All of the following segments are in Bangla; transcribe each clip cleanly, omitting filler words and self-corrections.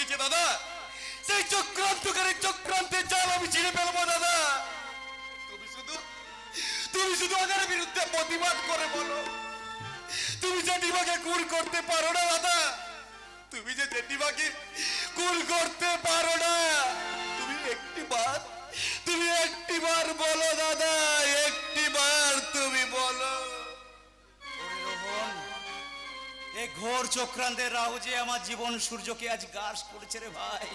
হয়েছে দাদা, সেই চক্রান্তকারী চক্রান্তের জাল আমি ছিঁড়ে ফেলবো দাদা। তুমি শুধু ওদের বিরুদ্ধে প্রতিবাদ করে বলো, তুমি জেঠিমাকে খুন করতে পারো না দাদা, তুমি যে জেঠিমাকে খুন করতে পারো না, তুমি একটিবার বলো দাদা, একটিবার তুমি বলো। রোহন, এই ঘোর চক্রান্তের রাহু যে আমার জীবন সূর্যকে আজ গ্রাস করেছে রে ভাই।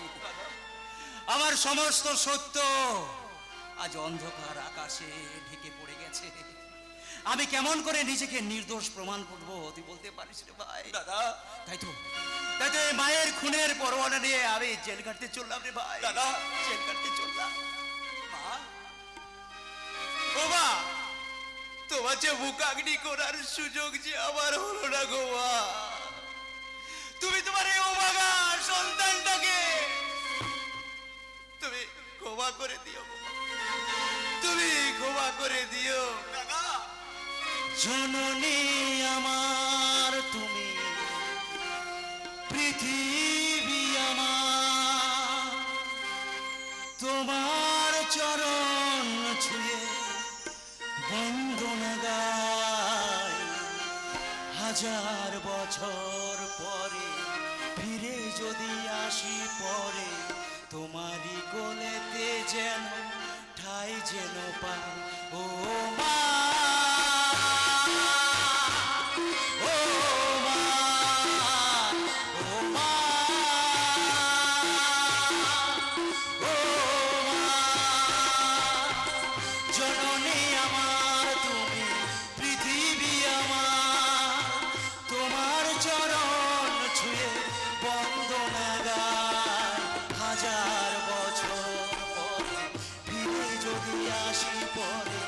আমার সমস্ত সত্য আজ অন্ধকার আকাশে ঢেকে পড়ে গেছে। আমি কেমন করে নিজেকে নির্দোষ প্রমাণ করবো তুই বলতে পারিস রে ভাই? দাদা তাই তো মায়ের খুনের পরোয়ানা নিয়ে আমি জেল কাটতে চললাম রে ভাই। দাদা জেল কাটতে চললাম। মা, ও মা, তোমার যে মুখাগ্নি করার সুযোগ যে আমার হলো না গো মা। তুমি তোমার এই অভাগা সন্তানটাকে তুমি ক্ষমা করে দিও, তুমি ক্ষমা করে দিও। দাদা জননী আমার তুমি, পৃথিবী আমার, তোমার চরণ ছুঁয়ে বন্দনা গাই। হাজার বছর পরে ফিরে যদি আসি পরে, তোমারই কোলেতে যেন ঠাই যেন পাই। ও মা, ও মা, ও মা, ও মা, জননী আমার তুমি, পৃথিবী আমার, তোমার চরণ ছুঁয়ে বন্দনা গাই। হাজার বছর পরে ফিরে যদি আসি পরে,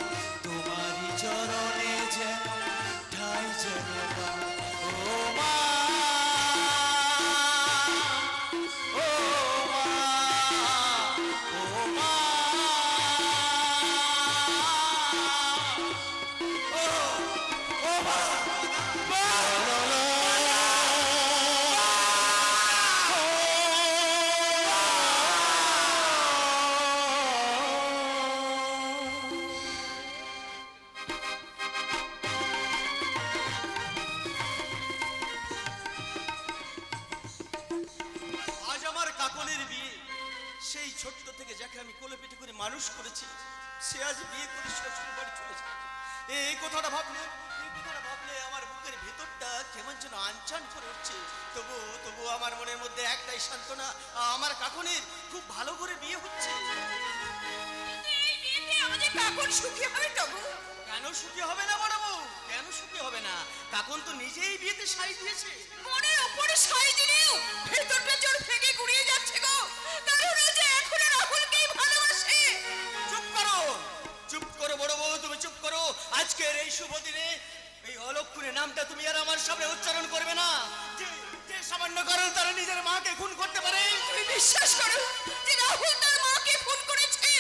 তোমারই চরণে যেন ঠাই যেন পাই। ও মা, ও মা, ও মা, ও মা, আজ আমার কাকনের বিয়ে। সেই ছোট্ট থেকে যাকে আমি কোলে পিঠে করে মানুষ করেছি, সে আজ বিয়ে করে শ্বশুর বাড়ি চলে যাবে। এই কথাটা ভাবলে আমার বুকের ভেতরটা কেমন যেন আনচান করে উঠছে। তবু আমার মনের মধ্যে একটাই সান্ত্বনা, আমার কাকনের খুব ভালো করে বিয়ে হচ্ছে। এই বিয়েতে আমাদের কাকন সুখী হবে তবু। কেন সুখী হবে না বড় বউ? কেন সুখী হবে না? কাকন তো নিজেই বিয়েতে সাই দিয়েছে। মনের উপরে সাই দিলেও ভেতরটা জোর থেকে গুড়িয়ে যাচ্ছে গো। কারণ ও যে এখনো রাহুলকেই ভালোবাসে। চুপ করো বড় বউ, তুমি চুপ করো। আজকের এই শুভ দিনে এই অলক্ষণের নামটা তুমি আর আমার সামনে উচ্চারণ করবে না। যে সামান্য কারণ তারা নিজের মাকে খুন করতে পারে। তুমি বিশ্বাস করো যে রাহুল তার মাকে ফোন করেছে?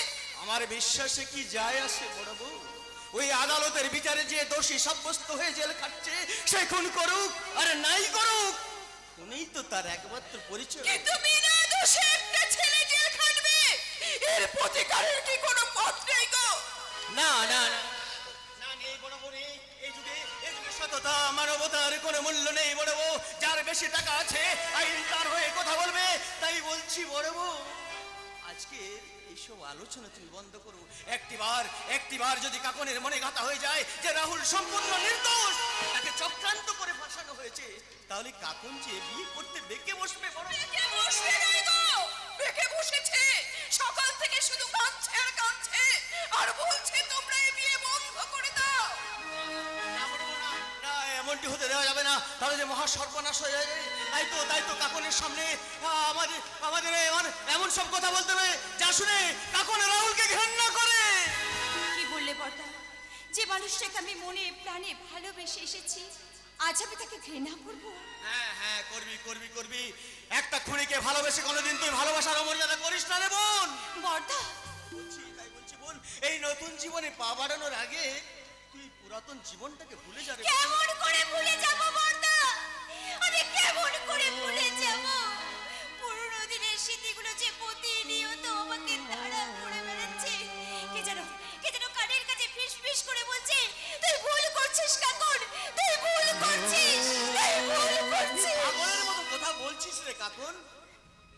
আমার বিশ্বাসে কি যায় আসে বড় বউ? ওই আদালতের বিচারে যে দোষী সাব্যস্ত হয়ে জেল খাটছে, সে খুন করুক আর নাই করুক, খুনই তো তার একমাত্র পরিচয়। কিন্তু বিনা দোষে একটা ছেলে জেল খাটবে, এর প্রতিকারের কি কোনো পথ নেই গো? না না না না, নেই বড় বউ, নেই। এই যুগে সততা মানবতার কোনো মূল্য নেই বড় বউ। যার বেশি টাকা আছে আইন তার হয়ে কথা বলবে। তাই বলছি বড় বউ, আজকে এইসব আলোচনা তুমি বন্ধ করো। একটিবার যদি কাকনের মনে গাঁথা হয়ে যায় যে রাহুল সম্পূর্ণ নির্দোষ, তাকে চক্রান্ত করে ফাঁসানো হয়েছে, তাহলে কাকন যে বিয়ে করতে বেঁকে বসবে বড়। বেঁকে বসবে নাই গো, বেঁকে বসেছে। সকাল থেকে শুধু কাঁদছে আর কাঁদছে আর বলছে তোমরা এই বিয়ে বন্ধ করে দাও। না বড় বউ, না, না, এমনটি হতে দেওয়া যাবে না, তাহলে যে মহা সর্বনাশ হয়ে যাবে। তাই তো কাকনের সামনে আমাদের এমন সব কথা বলতে হবে যা শুনে কাকন রাহুলকে ঘৃণা করে। কি বললে বর্দা? যে মানুষটাকে আমি মনে প্রাণে ভালোবেসে এসেছি, আজ আমি তাকে ঘৃণা করবো? হ্যাঁ হ্যাঁ, করবি। একটা খুনিকে ভালোবেসে কোনোদিন তুই ভালোবাসার অমর্যাদা করিস না রে বোন। বর্দা, তাই বলছি বোন, এই নতুন জীবনে পা বাড়ানোর আগে তুই পুরাতন জীবনটাকে ভুলে যাবে। কেমন করে ভুলে যাব বর্দা? আমি কেমন করে ভুলে যাব? পুরনো দিনের স্মৃতিগুলো যে প্রতিনিয়ত আমাকে তাড়া করে বেড়াচ্ছে। কে যেন কানের কাছে ফিস ফিস করে বলছে, তুই ভুল করছিস কাকুন, তুই ভুল করছিস, তুই ভুল করছিস। পাগলের মতো কথা বলছিস রে কাকুন।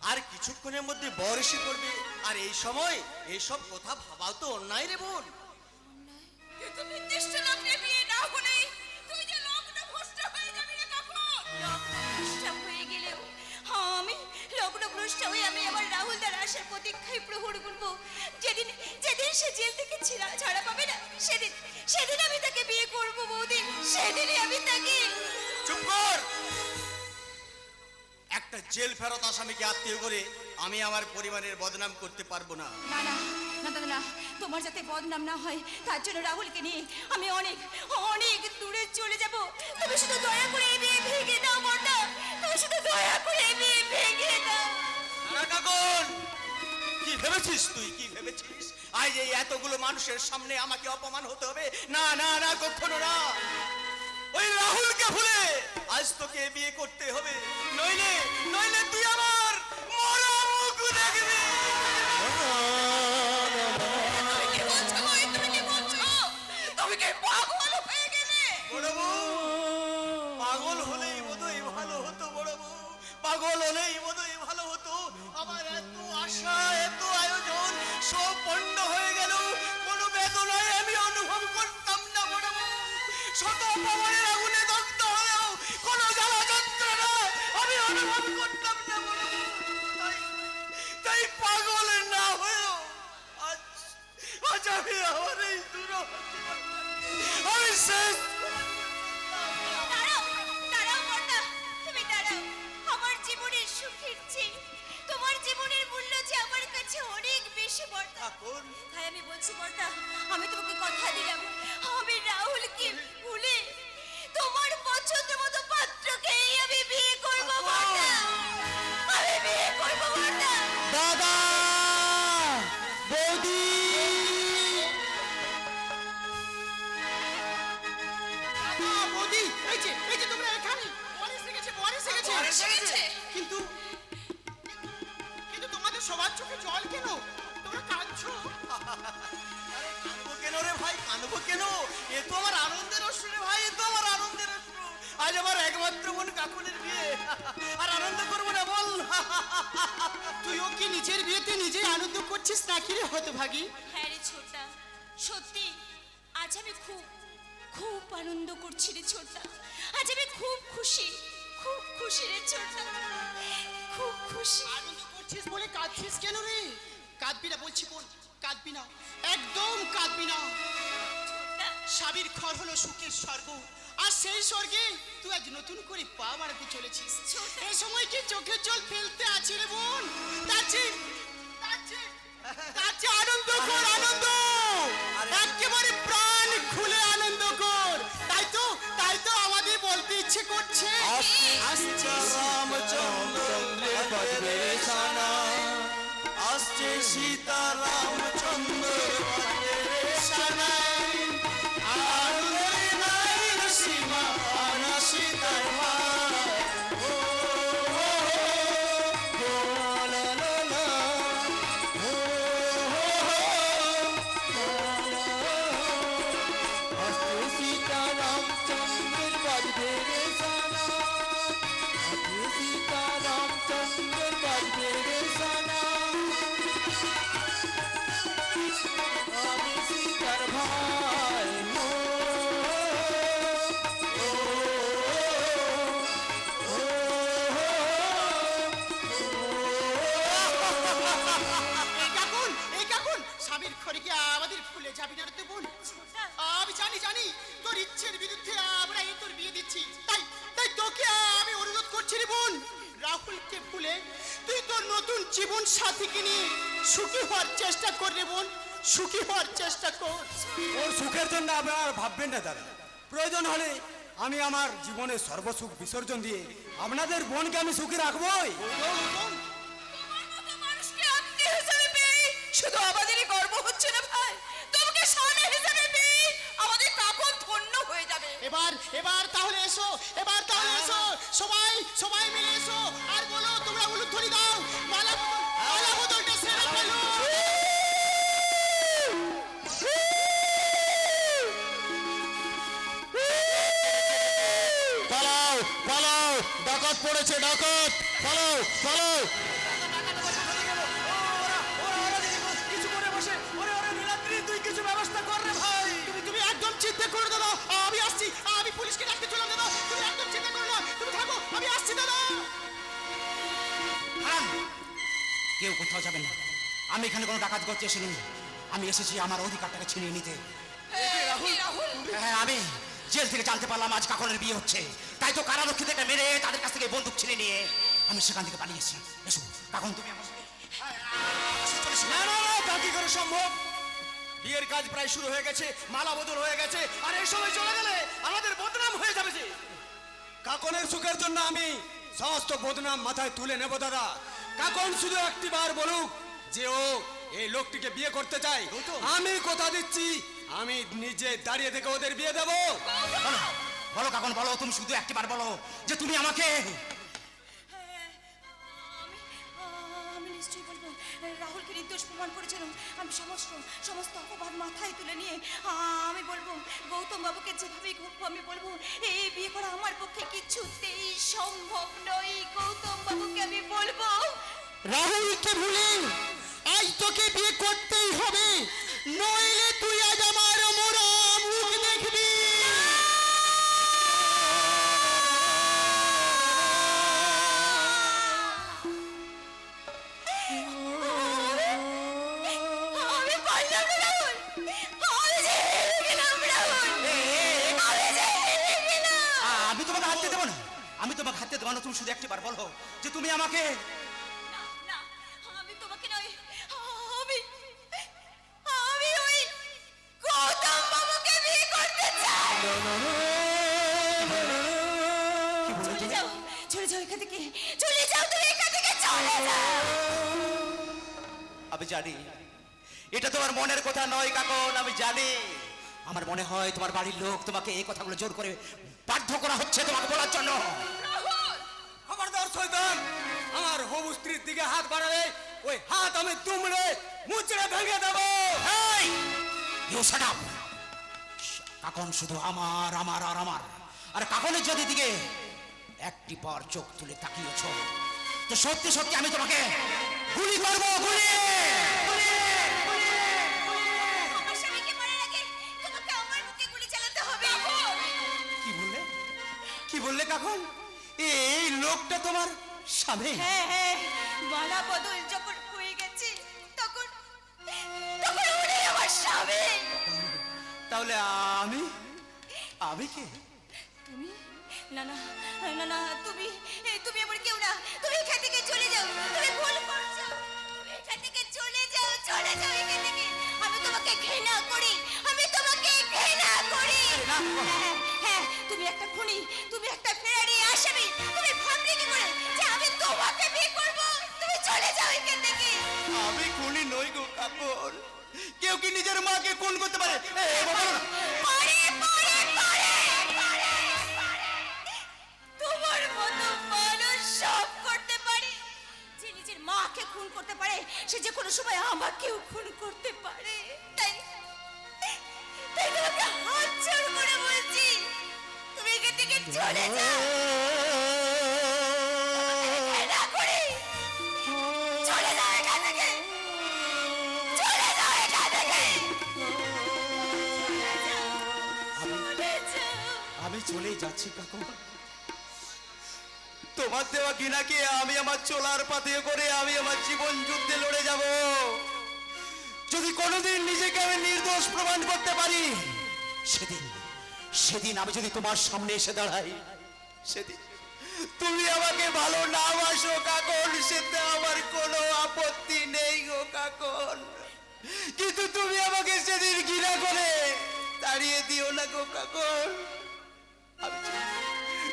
আর কিছুক্ষণের মধ্যে বর এসে পড়বে, আর এই সময় এইসব কথা ভাবাও তো অন্যায় রে বোন। কিন্তু নির্দিষ্ট লগ্নে বিয়ে না হলে তুই যে লগ্ন ভ্রষ্ট হয়ে যাবি রে কাকুন। লগ্নভ্রষ্ট হয়ে গেলেও আমি লগ্নভ্রষ্ট হয়ে আমি আমার রাহুল দার আসার প্রতীক্ষায় প্রহর গুনবো। যেদিন যেদিন সে জেল থেকে ছাড়া পাবে না, সেদিন আমি তাকে বিয়ে করবো বৌদি, সেদিনই আমি তাকে। চুপ কর। একটা জেল ফেরত আসামিকে আত্মীয় করে আমি আমার পরিবারের বদনাম করতে পারবো না। না না না দাদা না, তোমার যাতে বদনাম না হয় তার জন্য রাহুলকে নিয়ে আমি অনেক অনেক দূরে চলে যাব। তুমি শুধু দয়া করে এই বিয়ে ভেঙে দাও বড়দা, তুমি শুধু দয়া করে এই বিয়ে ভেঙে দাও। কাকুন, কি ভেবেছিস তুই, কি ভেবেছিস আজ এই এতগুলো মানুষের সামনে আমাকে অপমান হতে হবে? না না না, কখনো না। ওই রাহুলকে ভুলে আজ তোকে বিয়ে করতে হবে, নইলে নইলে তুই আমার মরা মুখ দেখবি। তুমি কি বলছো ভাই, তুমি কি বলছো? তুমি কি পাগল হয়ে গেলে? বড় বউ, পাগল হলেই বোধহয় ভালো হতো। বড় বউ, পাগল হলেই বোধহয় ভালো হতো। আমার এত আশা, এত আয়োজন সব পণ্ড হয়ে গেল। কোনো বেদনায় আমি অনুভব করতাম না। বড় বউ, শত অপমানের আগুনে দগ্ধ হলেও কোনো জ্বালা যন্ত্রণা আমি অনুভব করতাম না। বড় বউ, তাই পাগল না হয়েও আজ আজ আমি আমার এই আমি শেষ। দাঁড়াও দাঁড়াও বড়দা, তুমি দাঁড়াও। আমার জীবনের সুখের চেয়ে তোমার জীবনের মূল্য যে আমার কাছে অনেক বেশি বড়দা। কাকুন, তাই আমি বলছি বড়দা, আমি তোমাকে কথা দিলাম আমি রাহুলকে ভুলে তোমার পছন্দ মতো পাত্রকেই আমি বিয়ে করব বড়দা, আমি বিয়ে করব বড়দা। দাদা, বৌদি, বৌদি, এই যে তোমরা এখানে। বর এসে গেছে, বর এসে গেছে। বর এসে গেছে? কিন্তু কিন্তু তোমাদের সবার চোখে জল কেন? তোমরা কাঁদছো? আরে কাঁদবো কেন রে ভাই, কাঁদবো কেন? এ তো আমার আনন্দের অশ্রু রে ভাই, এ তো আমার আনন্দের অশ্রু। আজ আমার একমাত্র বোন কাকুনের বিয়ে, আর আনন্দ করবো না বল? তুইও কি নিজের বিয়েতে নিজেই আনন্দ করছিস নাকি রে হতভাগী? হ্যাঁ রে ছোটা, সত্যি আজ আমি খুব খুব আনন্দ করছি রে ছোটা। আজ আমি খুব খুশি রে ছোটা, খুব খুশি। আনন্দ করছিস বলে কাঁদছিস কেন রে? কাঁদবি না বলছি বোন, কাঁদবি না, একদম কাঁদবি না। ছোটা, স্বামীর ঘর হলো সুখের স্বর্গ, আর সেই স্বর্গে তুই আজ নতুন করে পা বাড়াতে চলেছিস। ছোটা। এই সময় কি চোখের জল ফেলতে আছে রে বোন? তার চেয়ে আনন্দ কর, আনন্দ, একেবারে প্রাণ খুলে আনন্দ কর। তাই তো আমাদের বলতে ইচ্ছে করছে, আসছে রামচন্দ্র বাজবে সানা, আসছে সীতা রামচন্দ্র বাজবে সানা, আনন্দের নাই সীমা, আনা সীতার ভাই। ও ও ও লা লা লা, ও আসছে সীতা রামচন্দ্র বাজবে সানা, আসছে সীতা রামচন্দ্র বাজবে সানা, আমি সীতার ভাই। এই কাকুন, স্বামীর ঘরে কি আমাদের ভুলে যাবি না রে তুই বোন? আমি জানি তোর ইচ্ছের বিরুদ্ধে আমরা এই তোর বিয়ে দিচ্ছি, তাই তোকে আমি অনুরোধ করছি রে বোন, রাহুলকে ভুলে তুই তোর নতুন জীবন সাথীকে নিয়ে সুখী হওয়ার চেষ্টা কর রে বোন, সুখী হওয়ার চেষ্টা কর। ওর সুখের জন্য আপনার ভাববেন না দাদা, প্রয়োজন হলে আমি আমার জীবনের সর্বসুখ বিসর্জন দিয়ে আপনাদের বোনকে আমি সুখী রাখবই। তোমার মতো মানুষকে আত্মীয় হিসেবে পেয়ে শুধু আমাদেরই গর্ব হচ্ছে না ভাই, তোমাকে স্বামী হিসেবে পেয়ে আমাদের কাকুন ধন্য হয়ে যাবে। এবার তাহলে এসো, সবাই মিলে এসো, আর বলো তোমরা উলুধ্বনি দাও, মালা বলো। কিছু করে বসে ওরে ওরে নীলাদ্রি তুই কিছু ব্যবস্থা কর রে ভাই। তুমি একদম চিন্তা করো দাদা, আমি আসছি, আমি পুলিশকে ডাকতে চললাম দাদা, তুমি একদম চিন্তা করো না, তুমি থাকো, আমি আসছি দাদা। হারান, কেউ কোথাও যাবেন না। আমি এখানে কোনো ডাকাত করতে এসেছি। আমি এসেছি আমার অধিকারটাকে ছিনিয়ে নিতে। রাহুল হ্যাঁ, আমি জেল থেকে জানতে পারলাম আজ কাকনের বিয়ে হচ্ছে, তাই তো কারারক্ষীদেরকে মেরে তাদের কাছ থেকে বন্দুক ছিনিয়ে নিয়ে আমি সেখান থেকে পালিয়েছি। এসো কাকন, তুমি আমার সাথে। না না না, তা কি করে সম্ভব? বিয়ের কাজ প্রায় শুরু হয়ে গেছে, মালা বদল হয়ে গেছে, আর এই সময় চলে গেলে আমাদের বদনাম হয়ে যাবে যে। কাকনের সুখের জন্য আমি সমস্ত বদনাম মাথায় তুলে নেব দাদা। কাকন শুধু একটি বার বলুক যে ও এই লোকটিকে বিয়ে করতে চায়, আমি কথা দিচ্ছি আমি নিজে দাঁড়িয়ে থেকে ওদের বিয়ে দেব। বলো বলো কাকন, বলো, তুমি শুধু একটিবার বলো যে তুমি আমাকে। আমি নিশ্চয়ই বলবো, রাহুলকে নির্দোষ প্রমাণ করেছিলাম। আমি সমস্ত অপবাদ মাথায় তুলে নিয়ে আমি বলবো, গৌতম বাবুকে যেভাবেই হোক আমি বলবো এই বিয়ে করা আমার পক্ষে কিছুতেই সম্ভব নয়। গৌতম বাবুকে আমি বলবো রাহুলকে ভুলে আজ তোকে বিয়ে করতেই হবে, নইলে তুই আজ আমার মোরা মুখ দেখবি। আমি পারলাম না রাহুল, আমি যে হেরে গেলাম রাহুল, আমি যে হেরে গেলাম। আমি তোমাকে হাতে দেবো না, আমি তোমাকে হাতে দেবো না। তুমি শুধু একটিবার বলো যে তুমি আমাকে। না না, আমি তোমাকে নয়, আমি আমি ওই গৌতম বাবুকে বিয়ে করতে চাই। চলে যাও এখান থেকে, চলে যাও, তুমি এখান থেকে চলে যাও। আমি জানি এটা তোমার মনের কথা নয় কাকন, আমি জানি। আমার মনে হয় তোমার বাড়ির লোক তোমাকে এই কথাগুলো জোর করে বাধ্য করা হচ্ছে তোমাকে বলার জন্য। খবরদার শয়তান, আমার হবু স্ত্রীর দিকে হাত বাড়ালে ওই হাত আমি দুমড়ে মুচড়ে ভেঙে দেব। এই, you shut up! কাকন শুধু আমার আমার আর আমার। আর কাকনের যদি দিকে একটি পর চোখ তুলে তাকিয়েছ তো সত্যি সত্যি আমি তোমাকে গুলি করবো, গুলি। আমার স্বামীকে মারার আগে তোমাকে আমার বুকে গুলি চালাতে হবে। কি বললে, কি বললে কাকন? এই লোকটা তোমার স্বামী? হ্যাঁ হ্যাঁ, মালা বদল যখন হয়ে গেছে তখন উনি আমার স্বামী। তাহলে আমি আমি কে? তুমি না না না না, তুমি আমার কেউ না। তুমি এখান থেকে চলে যাও, তুমি ভুল করছো। তুমি এখান থেকে চলে যাও, চলে যাও এখান থেকে। আমি তোমাকে ঘৃণা করি, আমি তোমাকে ঘৃণা করি। হ্যাঁ হ্যাঁ, তুমি একটা খুনি, তুমি একটা ফেরারি আসামি। তুমি ভাবলে কি করে যে আমি তোমাকে বিয়ে করব? তুমি চলে যাও এখান থেকে। আমি খুনি নই গো কাকন। কেউ কি নিজের মাকে খুন করতে পারে? পারে, পারে, পারে, পারে, পারে। তোমার মতো মানুষ সব করতে পারে। যে নিজের মাকে খুন করতে পারে সে যে কোনো সময় আমাকেও খুন করতে পারে। তাই তাই তোমাকে হাত জোড় করে বলছি, তুমি এখান থেকে চলে যাও। ঘৃণা করি। চলে যাও এখান থেকে, চলে যাও এখান থেকে, চলে যাও। আমি চলেই যাচ্ছি কাকন। তোমার দেওয়া ঘৃণাকে আমি আমার চলার পাথে করে আমি আমার জীবন যুদ্ধে লড়ে যাব। যদি কোনোদিন নিজেকে আমি নির্দোষ প্রমাণ করতে পারি, সেদিন সেদিন আমি যদি তোমার সামনে এসে দাঁড়াই, সেদিন তুমি আমাকে ভালো না বাসো কাকন, সেটা আমার কোনো আপত্তি নেই গো কাকন। কিন্তু তুমি আমাকে সেদিন ঘৃণা করে তাড়িয়ে দিও না গো কাকন। আমি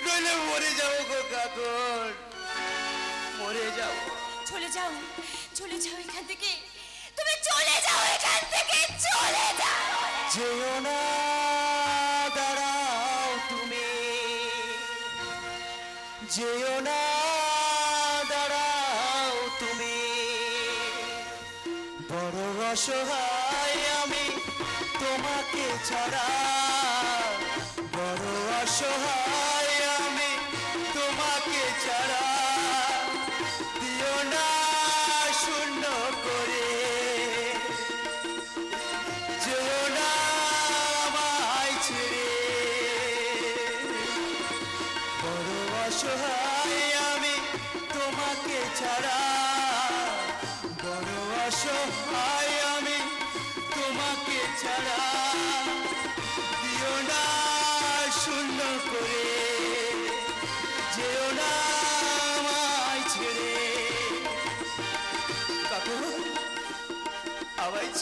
নইলে মরে যাবো গো কাকন, মরে যাবো। চলে যাও, চলে যাও এখান থেকে, তুমি চলে যাও এখান থেকে, চলে যাও। যেও না, দাঁড়াও তুমি, যেও না, দাঁড়াও তুমি। বড় অসহায় আমি তোমাকে ছাড়া, বড় অসহায় আমি তোমাকে ছাড়া।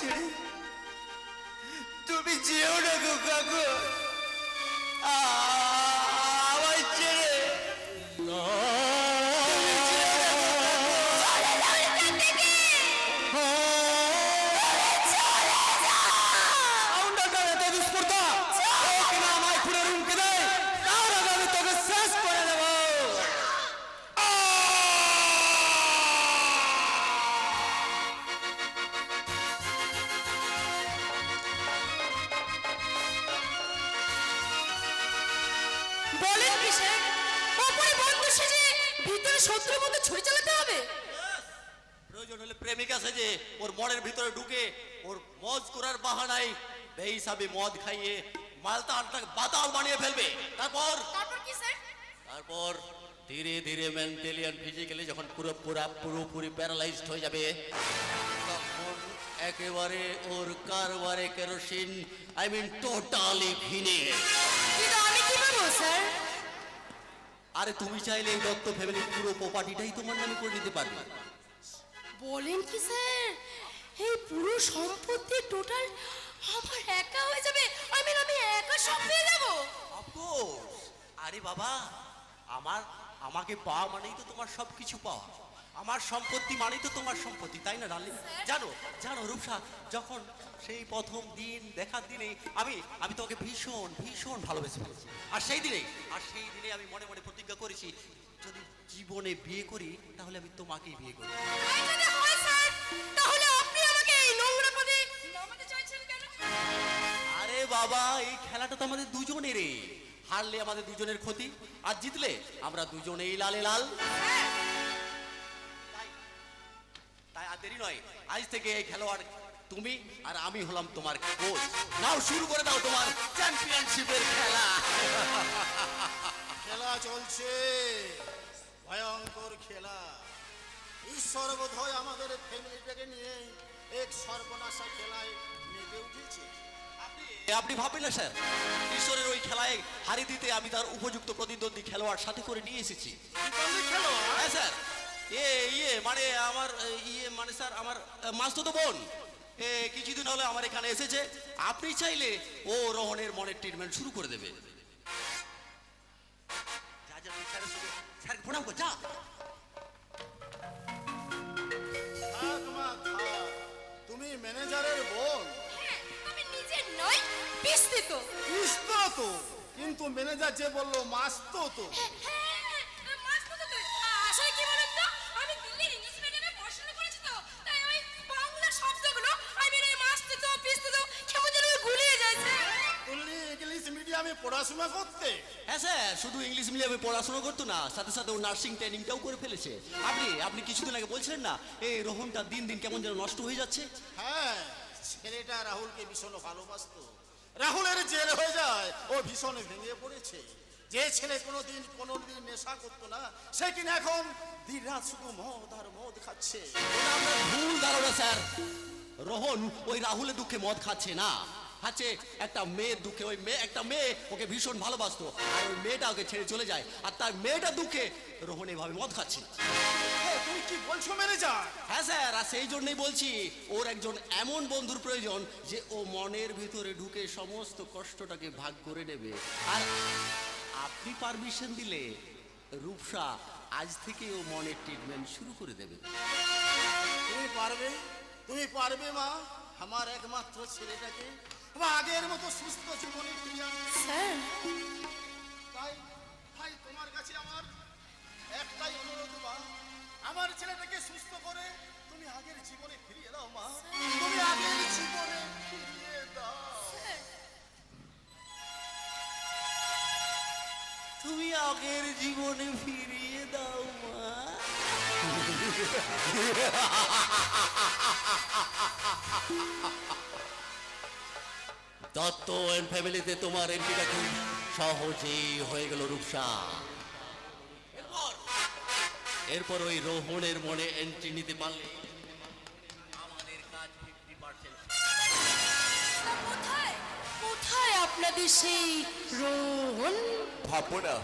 ছেড়ে তুমি যেও না গো কাকু, আমায় ছেড়ে বলেন কি স্যার? ওপরে বন্ধু সেজে ভিতরে শত্রুর মতো ছুরি চালাতে হবে? প্রয়োজন হলে প্রেমিকা সেজে ওর মনের ভিতরে ঢুকে ওর মজ করার বাহানায় বেহিসাবি মদ খাইয়ে মালটা আটটাকে বাতাল বানিয়ে ফেলবে। তারপর তারপর কি স্যার? তারপর ধীরে ধীরে মেন্টালি আর ফিজিক্যালি যখন পুরোপুরি প্যারালাইজড হয়ে যাবে, তখন একেবারে ওর কারবারে কেরোসিন, আই মিন টোটালি ভিনে। কিন্তু আমি কি পাবো স্যার? আরে তুমি চাইলে এই দত্ত ফ্যামিলির পুরো প্রপার্টিটাই তোমার নামে করে দিতে পারবে। বলেন কি স্যার? এই পুরো সম্পত্তি টোটাল আমার একা হয়ে যাবে? আমি একা সব পেয়ে যাবো? অফকোর্স। আরে বাবা, আমাকে পাওয়া মানেই তো তোমার সবকিছু পাওয়া, আমার সম্পত্তি মানেই তো তোমার সম্পত্তি, তাই না ডার্লিং? জানো জানো রূপসা, যখন সেই প্রথম দিন দেখার দিনে আমি তোমাকে ভীষণ ভীষণ ভালোবেসে ফেলেছি। আর সেই দিনে আমি মনে মনে প্রতিজ্ঞা করেছি, যদি জীবনে বিয়ে করি তাহলে আমি তোমাকেই বিয়ে করি। তাই যদি হয় স্যার, তাহলে আপনি আমাকে এই নোংরা পদে নামাতে চাইছেন কেন? আরে বাবা, এই খেলাটা তো আমাদের দুজনেরই। হারলে আমাদের দুজনের ক্ষতি, আর জিতলে আমরা দুজনেই লালে লাল। তাই আর দেরি নয়, আজ থেকে এই খেলোয়াড় তুমি আর আমি হলাম তোমার কোচ। নাও শুরু করে দাও তোমার চ্যাম্পিয়নশিপের খেলা। খেলা চলছে, ভয়ঙ্কর খেলা। ঈশ্বর বোধহয় আমাদের ফ্যামিলিটাকে নিয়ে এক সর্বনাশা খেলায় মেতে উঠেছে। আপনি ভাববেন না স্যার, ঈশ্বরের ওই খেলায় হারিয়ে দিতে আমি তার উপযুক্ত প্রতিদ্বন্দ্বী খেলোয়াড় সাথে করে নিয়ে এসেছি। হ্যাঁ স্যার, মানে স্যার আমার মাসতুতো বোন কিছুদিন হলে আমার এখানে এসেছে। আপনি চাইলে ও রোহনের মনের ট্রিটমেন্ট শুরু করে দেবে। যা যা তুই স্যারের সঙ্গে স্যারকে প্রণাম কর, যা। থাক মা, থাক। তুমি ম্যানেজারের বোন, হ্যাঁ, আমি নিজের নই, বিস্তৃত। ইস্তো তো, কিন্তু ম্যানেজার যে বললো মাস্তো তো। হ্যাঁ, মাস্তুতো তো। আসলে কি বলেন তো, আমি দিল্লির ইংলিশ মিডিয়ামে পড়াশোনা করেছি তো, তাই ওই বাংলা শব্দগুলো আমি এই মাস্তুতো বিস্তৃত কেমন যেন গুলিয়ে যায় স্যার। তুমি ইংলিশ মিডিয়ামে পড়াশোনা করতে? হ্যাঁ স্যার, শুধু ইংলিশ মিডিয়ামে পড়াশোনা করতো না, সাথে সাথে ও নার্সিং ট্রেনিংটাও করে ফেলেছে। আপনি কিছুদিন আগে বলছিলেন না, এই রোহনটা দিন দিন কেমন যেন নষ্ট হয়ে যাচ্ছে। হ্যাঁ, ছেলেটা রাহুলকে ভীষণ ভালোবাসতো। রাহুলের জেল হয়ে যায়, ও ভীষণ ভেঙে পড়েছে। যে ছেলে কোনোদিন নেশা করতো না, সে কিনা এখন দিন রাত শুধু মদ আর মদ খাচ্ছে। ওটা আপনার ভুল ধারণা স্যার। রোহন ওই রাহুলের দুঃখে মদ খাচ্ছে না, খাচ্ছে একটা মেয়ের দুঃখে। একটা মেয়ে ওকে ভীষণ ভালোবাসতো, আর ওই মেয়েটা ওকে ছেড়ে চলে যায়, আর তার মেয়েটার দুঃখে রোহন এভাবে মদ খাচ্ছে। তুমি কি বলছো ম্যানেজার? হ্যাঁ স্যার, আর সেই জন্যই বলছি ওর একজন এমন বন্ধুর প্রয়োজন যে ও মনের ভিতরে ঢুকে সমস্ত কষ্টটাকে ভাগ করে নেবে। আর আপনি পারমিশন দিলে রূপসা আজ থেকে ও মনের ট্রিটমেন্ট শুরু করে দেবে। তুমি পারবে মা, আমার একমাত্র ছেলেটাকে আগের মতো সুস্থ জীবনে ফিরিয়ে আনতে। স্যার, তাই তোমার কাছে আমার একটাই অনুরোধ মা, আমার ছেলেটাকে সুস্থ করে তুমি আগের জীবনে ফিরিয়ে দাও মা, তুমি আগের জীবনে ফিরিয়ে দাও। তুমি আগের জীবনে ফিরিয়ে দাও মা। দত্ত এন্ড ফ্যামিলিতে তোমার এন্ট্রিটা খুব সহজেই হয়ে গেল রূপসা। এরপর ওই রোহনের মনে এন্ট্রি নিতে পারলে আমাদের কাজ 50%। কোথায় কোথায় আপনাদের সেই রোহন? ভাববো না,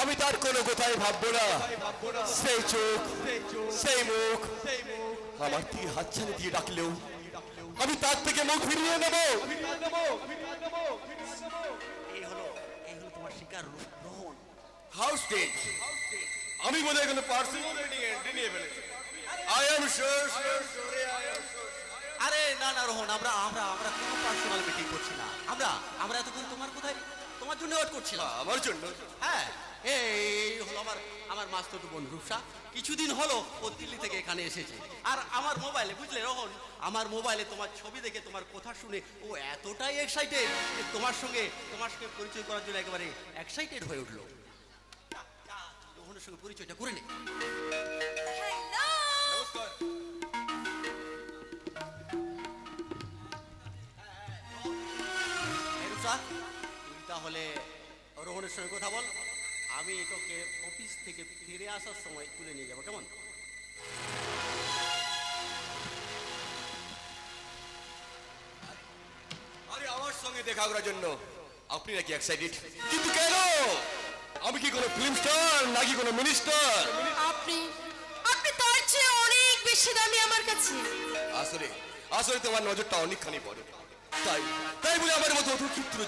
আমি তার কোনো কোথায় ভাববো না। সেই চোখ, সেই মুখ আমার তীর হাতছানি দিয়ে ডাকলেও আমি তার থেকে মুখ ফিরিয়ে নেব। এই হলো তোমার শিকার রোহন। হাউ স্টেট আমি বলে এখানে পার্সোনাল নিয়ে ফেলেছি। আই এম শিওর আরে না না রোহন, আমরা আমরা আমরা কোনো পার্সোনাল মিটিং করছি না। আমরা এতক্ষণ তোমার জন্য ওয়েট করছিলাম। আমার জন্য? হ্যাঁ, এই হলো আমার মাস্টার বোন রূপসা। কিছুদিন হলো ও দিল্লি থেকে এখানে এসেছে। আর আমার মোবাইলে, বুঝলে রোহন, আমার মোবাইলে তোমার ছবি দেখে তোমার কথা শুনে ও এতটাই এক্সাইটেড যে তোমার সঙ্গে পরিচয় করার জন্য একেবারে এক্সাইটেড হয়ে উঠলো। রোহনের সঙ্গে পরিচয়টা করে নে। হ্যালো, রূপসা, তুই তাহলে রোহনের সঙ্গে কথা বল, আমি তোকে অফিস থেকে ফিরে আসার সময় তুলে নিয়ে যাবো, কেমন? আরে আমার সঙ্গে দেখা করার জন্য আপনি নাকি এক্সাইটেড? কিন্তু কেন? আমি কি কোনো ফিল্ম স্টার নাকি কোনো মিনিস্টার? আপনি আপনি তার চেয়ে অনেক বেশি দামি আমার কাছে। আসলে আসলে তোমার নজরটা অনেকখানি বড়। তাই বলে আমার মতো অতি ক্ষুদ্র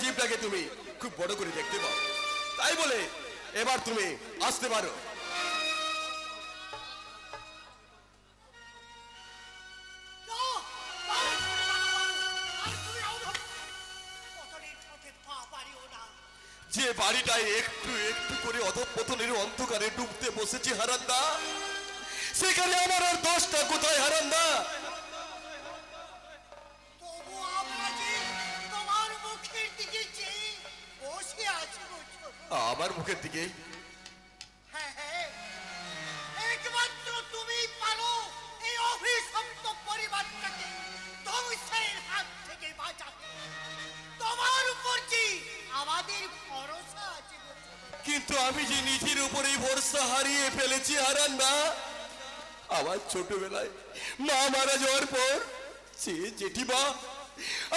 জীবটাকে তুমি খুব বড় করে দেখতে পাও। তাই বলে এবার তুমি আসতে পারো। যে বাড়িটায় একটু একটু করে অধঃপতনের অন্ধকারে ডুবতে বসেছি হারান্দা, সেখানে আমার আর দোষটা কোথায় হারান্দা? আমার মুখের দিকে একমাত্র তুমি পারো এই অভিশপ্ত পরিবারটাকে ধ্বংসের হাত থেকে বাঁচাতে। তোমার উপর কি আমাদের ভরসা আছে? কিন্তু আমি যে নিজের উপরেই ভরসা হারিয়ে ফেলেছি হারান্দা। আমার ছোটবেলায় মা মারা যাওয়ার পর সে জেঠিমা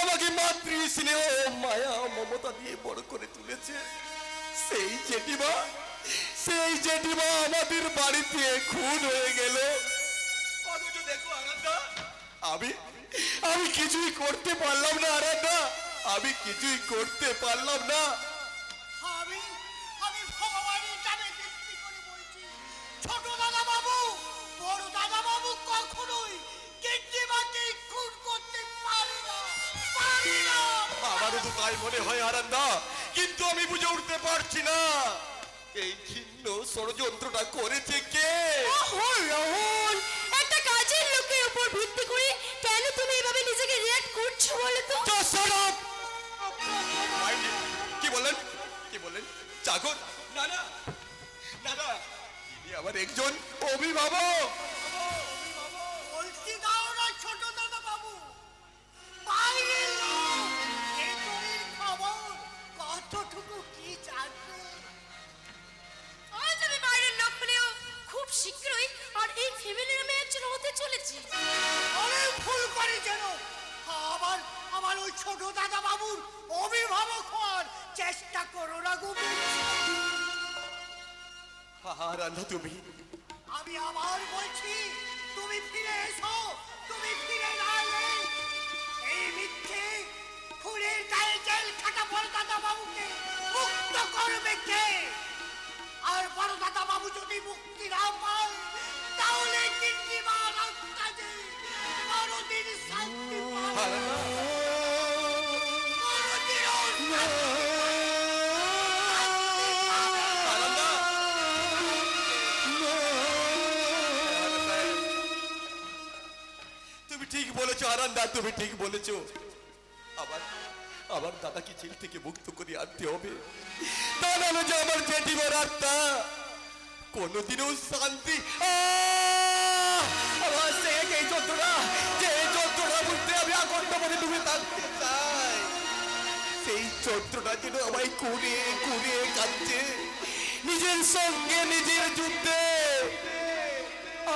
আমাকে মাতৃ স্নেহ মায়া মমতা দিয়ে বড় করে তুলেছে। সেই জেঠিমা আমাদের বাড়িতে খুন হয়ে গেল। অথচ দেখো আরাধ্যা, আমি কিছুই করতে পারলাম না আরাধ্যা, আমি কিছুই করতে পারলাম না। আমি ভগবানের নামে ভিত্তি করে বলছি, ছোট দাদা বাবু, বড় দাদা বাবু কখনোই জেঠিমাকে খুন করতে পারে না। আমারও তো তাই মনে হয় আরান্দা, কিন্তু আমি বুঝে উঠতে পারছি না এই ঘৃণ্য ষড়যন্ত্রটা করেছে কে? ওহো রোহন, একটা কাজের লোকের উপর ভিত্তি করে কেন তুমি এভাবে নিজেকে রিঅ্যাক্ট করছো বলো তো? Just shut up! কি বললেন? চাকর? না, ইনি আমার একজন অভিভাবক। বলছি দাও না ছোট দাদা বাবু, বাইরের লোক ভেতরের খবর কতটুকু কি জানবে? আজ আমি বাইরের লোক হলেও খুব শীঘ্রই আর এই ফ্যামিলির আমি একজন হতে চলেছি। অনেক ভুল করে যেন আমার ওই ছোট দাদা বাবুর অভিভাবক হওয়ার চেষ্টা করো না গো। রান্ধা তুমি, আমি আবার বলছি, তুমি ফিরে এসো। তুমি ফিরে না এলে এই মিথ্যে খুনের গায়ে জেল খাটা বড় দাদা বাবুকে মুক্ত করবে কে? আর বড় দাদা বাবু যদি মুক্তি না পায়, তাহলে জেঠিমার কাজে বড়দিন শান্তি পাবে। তুমি ঠিক বলেছো আরান্দা, তুমি ঠিক বলেছো। আবার দাদাকে জেল থেকে মুক্ত করে আনতে হবে, তা নাহলে যে আমার জেঠিমার আত্মা কোনোদিনও শান্তি। আমার এই যন্ত্রণা বুঝতে আমি আকণ্ঠ মনে তুমি থাকতে চাই। সেই যন্ত্রণা যেন আমায় কুড়ে কাঁদছে নিজের সঙ্গে নিজের যুদ্ধে।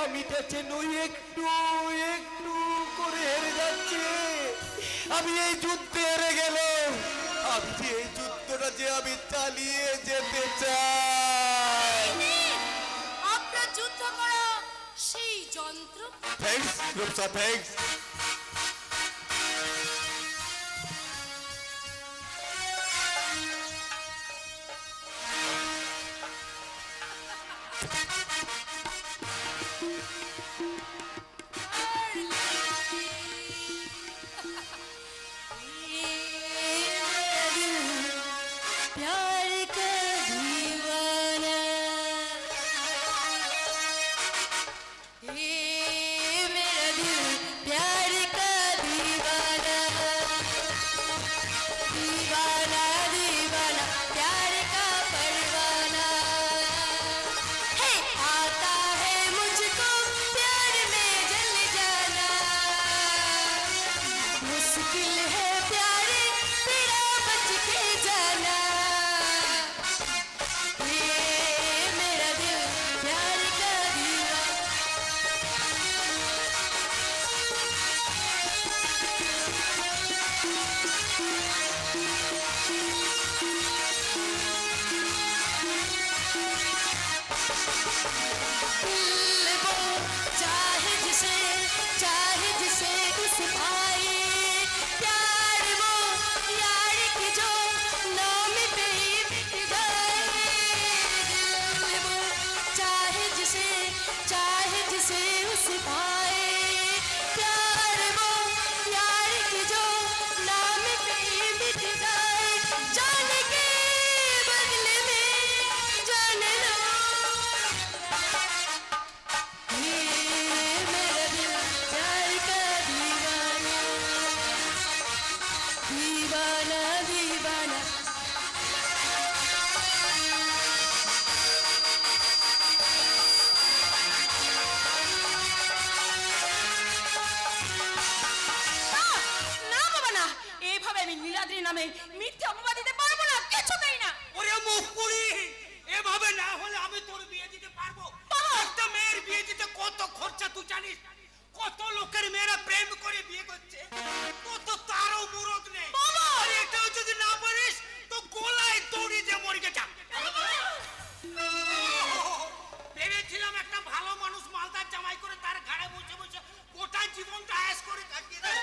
আমি যেন একটু করে হেরে যাচ্ছে। আমি এই যুদ্ধে হেরে গেল, আমি যে এই যুদ্ধটা যে আমি চালিয়ে যেতে চাই। আপনার যুদ্ধ করা সেই যন্ত্র মন্ত্র থ্যাঙ্কস রূপসা, থ্যাঙ্কস। प्यार का दीवाना ये मेरा दिल प्यार का दीवाना दीवाना दीवाना प्यार का परवाना है आता है मुझको प्यार में जल जाना मुश्किल है प्यारे तेरा बच के जाना ये मेरा दिल प्यार का दीवाना दिल वो चाहे जिसे उस पाए प्यार वो यार की जो नाम पे मिट जाए दिल वो चाहे जिसे उस पाए प्यार वो यार की जो नाम पे मिट जाए जान के बदले में जान लो ये मेरा दिल प्यार का दीवाना दीवाना दीवाना না বাবা না, এইভাবে আমি নীলাদ্রি নামে মিথ্যে অপবাদ দিতে পারবো না, কিছুতেই না। ওরে মুখ পুরি, এভাবে না হলে আমি তোর বিয়ে দিতে পারবো? একটা মেয়ের বিয়ে দিতে কত খরচা তুই জানিস? কত লোকের মেয়েরা প্রেম করে বিয়ে করছে, কত তারও মুরত নেই। আর এটাও যদি না পারিস তো গলায় দড়ি দিয়ে মরে যা। ভেবেছিলাম একটা ভালো মানুষ মালদার জামাই করে তার ঘাড়ে বসে বসে গোটা জীবনটা আয়েশ করে কাটিয়ে দেবে।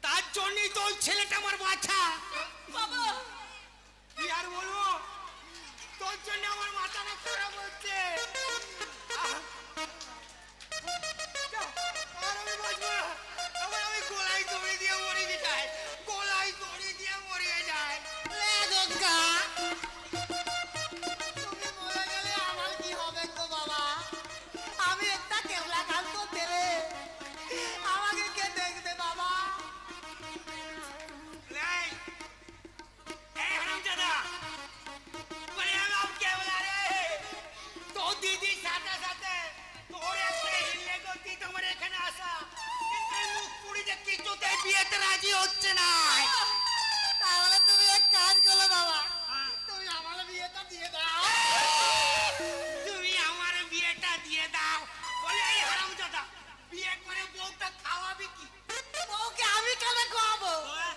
তার জন্যই তো ওই ছেলেটা আমার বাচ্চা। বাবা কি আর বলবো, তোর জন্য আমার মাথাটা খারাপ হচ্ছে। আর আমি বাঁচবো না, আবার আমি গলায় দড়ি দিয়ে মরে যাই, গলায় দড়ি দিয়ে মরে যাই। তুমি মরে গেলে আমার কি হবে গো বাবা? আমি একটা কেবলা কাল তো দেবে, আমাকে কে দেখবে বাবা? এই, এই হারামজাদা, বলে আমি আব কে বলা রে? তোর দিদির সাথে সাথে তোর একটা হিল্লে গতি তোমার এখানে আসা, কিন্তু এই মুখ পুড়ি যে কিছুতেই বিয়েতে রাজি হচ্ছে না। তাহলে তুমি এক কাজ করো বাবা, তুমি আমার বিয়েটা দিয়ে দাও। তুমি আমার বিয়েটা দিয়ে দাও। বলে এই হারামজাদা, বিয়ে করে বউটা খাওয়াবি কি? ওকে আমি কেন খাওয়াবো?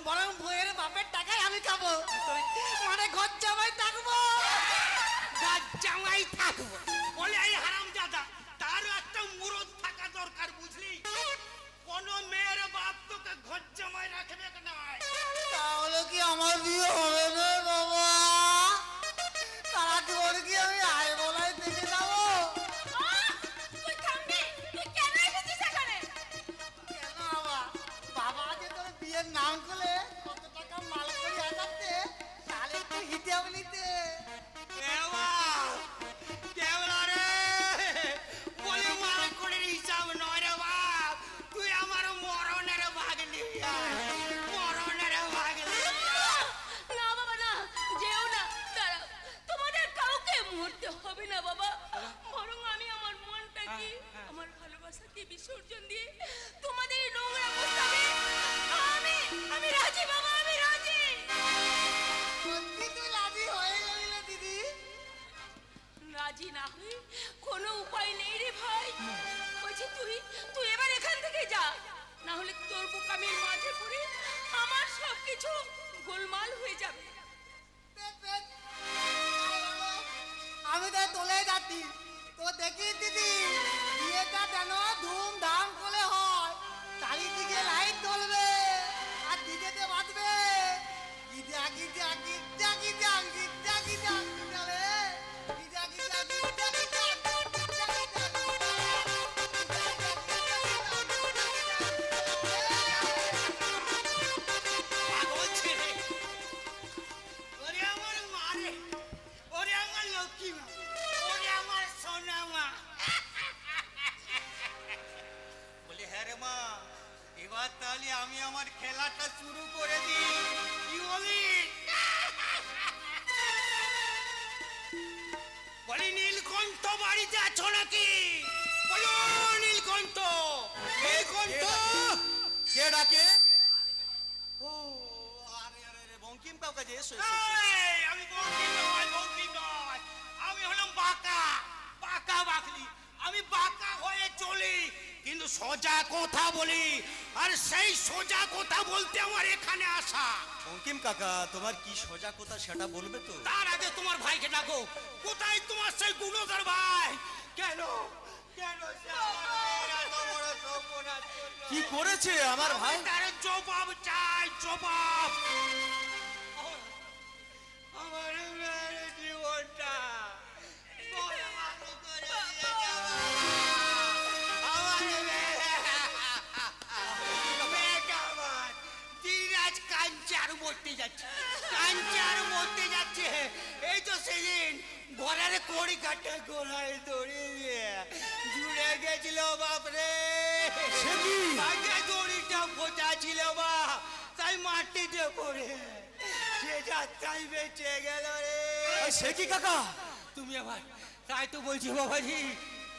বরং বইয়ের বাপের টাকায় আমি খাবো, মানে ঘর জামাই থাকবো। গাছ জামাই থাকবো। বলে এই হারামজাদা, তারও একটা মুরদ থাকা দরকার, বুঝলি? কোন মেয়ের বাপ তোকে ঘর জামাই রাখবে না। তাহলে কি আমার বিয়ে হবে না বাবা? তারা তোর কি আমি আয় বলাই থেকে যাবো? তুই থামবি? তুই কেন এসেছিস এখানে? কেন বাবা? বাবা যে তোর বিয়ের নাম করলে কত টাকা মাল করে আনাতে, তাহলে একটু হিসাব নিতে। কেবলা রে, বলে মালকুড়ির হিসাব নয় রে বাপ, তুই আমার মরণের ভাগ নিবি আয়, মরণের ভাগ নিবি আয়। না বাবা না, যেও না, দাঁড়াও, তোমাদের কাউকে মরতে হবে না বাবা, বরং আমি আমার মনটাকে আমার ভালোবাসাকে বিসর্জন দিয়ে তোমাদের এই নোংরা প্রস্তাবে আমি রাজি বাবা, আমি রাজি। সত্যি তুই রাজি হয়ে গেলি না দিদি? রাজি না হয়ে কোনো উপায় নেই রে ভাই। বলছি তুই এবার এখান থেকে যা, না হলে তোর বোকামির মাঝে পড়ে আমার সবকিছু গোলমাল হয়ে যাবে। বেশ, বেশ। আমি তো তোলে যাচ্ছি, তো দেখি দিদি বিয়ে বিয়েটা যেন ধুমধাম করে হয়, চারিদিকে লাইট জ্বলবে আর ডিজেতে বাজবে Giza Giza Giza Giza Giza Giza Giza রে গিজা গিজা গিজা গিজা পাগল ছেলে। ওরে আমার মা রে, ওরে আমার লক্ষ্মী মা, ওরে আমার সোনা মা। বলে হ্যাঁ রে মা, এবার তাহলে আমি আমার খেলাটা শুরু করে দিই, কি বলিস? বলি নীলকণ্ঠ বাড়িতে আছো নাকি? বলো নীলকণ্ঠ, নীলকণ্ঠ। কে ডাকে? ও আরে আরে আরে বঙ্কিম কাকা যে এসো এসো, এসো। এই, আমি বঙ্কিম নয়, বঙ্কিম নয়, আমি হলাম বাঁকা, বাঁকা বাকলি। আমি বাঁকা হয়ে চলি কিন্তু সোজা কথা বলি, আর সেই সোজা কথা বলতে আমার এখানে আসা। বঙ্কিম কাকা তোমার কি সোজা কথা সেটা বলবে তো? তার আগে তোমার ভাইকে ডাকো। কোথায় তোমার সেই গুণধর ভাই? কেন কেন সে আমাদের এত বড় সর্বনাশ করলো? কি করেছে আমার ভাই? আমি তার জবাব চাই, জবাব। আমার মেয়ের জীবনটা বরবাদ করে দিয়ে গেল। আমার মেয়েটা আমার দিন আজ কাঞ্চার মরতে যাচ্ছে, কাঞ্চার মরতে যাচ্ছে। এই তো সেদিন ঘরের কড়ি কাটে গোড়ায় দড়ি দিয়ে জুড়ে গেছিল বাপরে। আগে দড়িটা খোঁজা ছিল বা, তাই মাটিতে পড়ে সে যাত্রাই বেঁচে গেল রে। সে কি কাকা? তুমি আমার, তাই তো বলছি বাবাজি,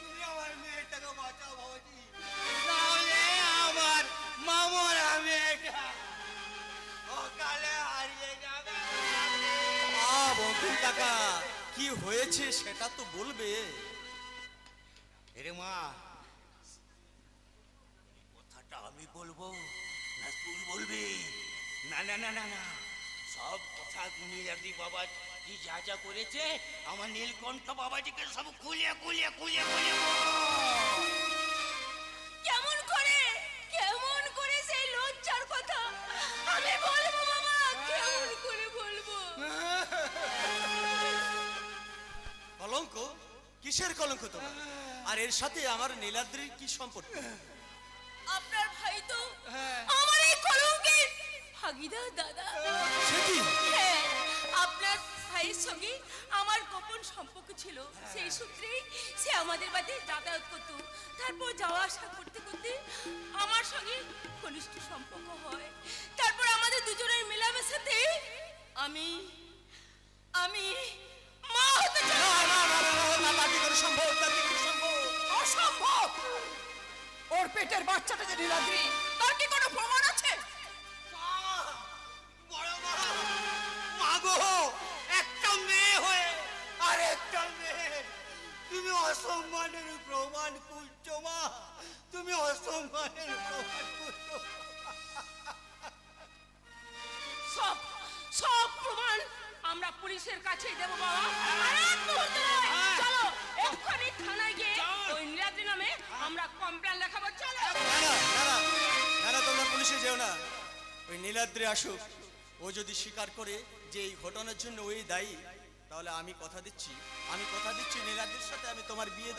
তুমি আমার মেয়েটাকে বাঁচাও বাবাজি, তাহলে আমার মামরা মেয়েটা অকালে হারিয়ে যাবে। বঙ্কিম কাকা কি হয়েছে সেটা তো বলবে। এরে মা, কথাটা আমি বলবো না তুই বলবি? না না না না না, সব কথা নীলাদ্রি বাবা কি যা যা করেছে আমার নীলকণ্ঠ বাবাজিকে সব খুলিয়ে খুলিয়ে খুলিয়ে খুলিয়ে কেমন করে সেই লজ্জার কথা আমি বলবো বাবা, কেমন করে বলবো? কলঙ্ক? কিসের কলঙ্ক তোমার? আর এর সাথে আমার নীলাদ্রির কি সম্পর্ক? আপনার ভাই তো আমার এই কলঙ্কের ভাগিদার দাদা। সে কি? হ্যাঁ, আপনার ভাইয়ের সঙ্গে আমার গোপন সম্পর্ক ছিল, সেই সূত্রেই সে আমাদের বাড়িতে যাতায়াত করতো। তারপর যাওয়া আসা করতে করতে আমার সঙ্গে ঘনিষ্ঠ সম্পর্ক হয়। তারপর আমাদের দুজনের মেলামেশাতে আমি আমি মা হতে চাই। না না না না না, তা কি করে সম্ভব? তা কি করে সম্ভব? অসম্ভব। ওর পেটের বাচ্চাটা যে নীলাদ্রি, তার কি কোনো প্রমাণ আছে? বড় মা, মা গো, একটা মেয়ে হয়ে আর একটা মেয়ে, তুমি অসম্মানের প্রমাণ করছো মা, তুমি অসম্মানের প্রমাণ করছো। সব সব প্রমাণ আমরা পুলিশের কাছে দেবো বাবা। আর এক মুহূর্ত নয়, চলো এক্ষুনি থানায় গিয়ে ওই নীলাদ্রি নামে আমরা কমপ্লেন লেখাবো। চলো। না না না না না না, তোমরা পুলিশে যেও না। ওই নীলাদ্রি আসুক, ও যদি স্বীকার করে যে এই ঘটনার জন্য ওই দায়ী, তাহলে আমি কথা দিচ্ছি নীলাদ্রির সাথে আমি তোমার বিয়ে